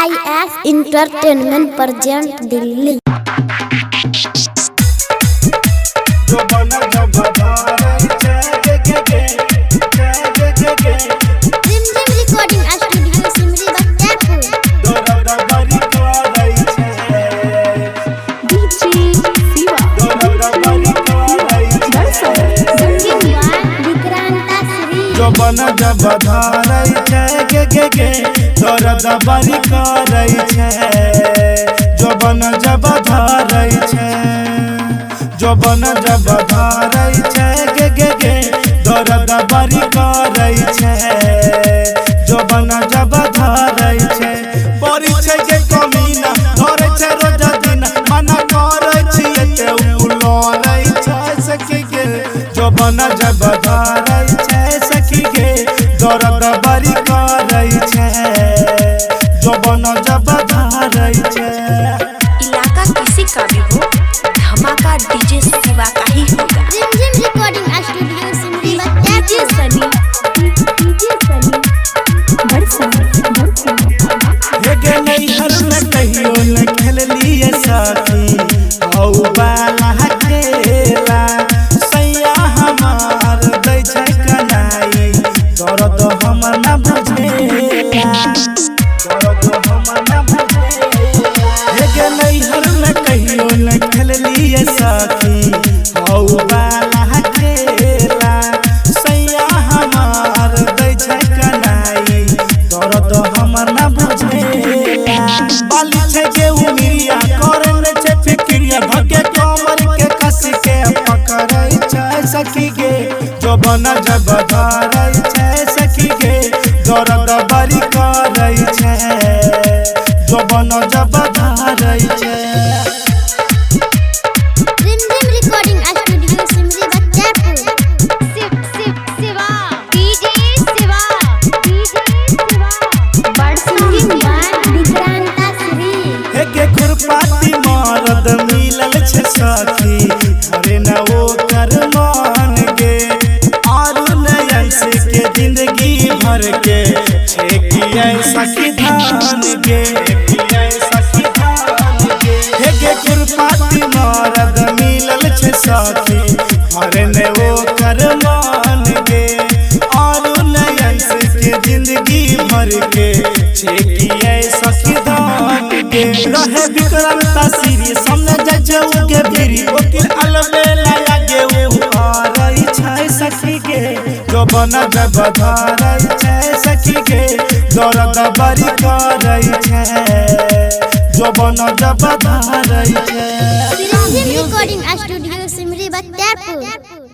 IS Entertainment present Delhi. जो बन जब धारै छै गे दर्द बड़ी करै छै जो बन जब धारै छै जो बन जब धारै छै गे दर्द बड़ी करै छै जो बन जब धारै छै बड़ी छै गे कमीना धरै छै रोज दिन मना करै छी एते उलरै छै सखी गे जो बन जब धारै छै सखी गे दर्द बड़ी करै छै जो बन जब धारै छै। इलाका किसी का भी हो, धमाका डीजे शिवा का ही होगा। रिमझिम रिकॉर्डिंग स्टूडियो सिमरी डीजे सनी गे नैहर में कहियो न खेललिए साथी हौ बाला खेला सैया हमार दै छै कनाई दर्द हमर न बुझेला दर्द हमर न बुझेला गे नैहर में कहियो न खेललिए साथी हौ बाला खेला सैया हमार दै छै कनाई दर्द हमर न बुझेला बाली छै गे उमिरिया करे न छै फिक्रिया भगे कमर के कस के पकड़ै छै सखी गे जो बन जब धारै छै सखी गे दर्द बड़ी करै छै जो बन जब धारै छै। Rimjhim recording studio Simri Bachchapur. Shiva DJ Shiva बड़सिंगिंग बाय विक्रांता श्री। गे खुरपाती मरद मिलल छै साथी अरे न वो कर मान गे और नयन से के जिंदगी भर के छेकिए सखी धान गे सखी धान गे गे खुरपाती मरद मिलल छै साथी अरे न वो कर मान गे और नयन से के जिंदगी भर के छेकिए सखी धान गे रहे विक्रांता श्री सामने जजऊ के भिरी ओकिल अलबेला लागे उ आरै छै सखी गे जो बन जब धारै छै सखी गे दर्द बड़ी करै छै जो बन जब धारै छै। Rimjhim recording studio Simri बच्चापुर।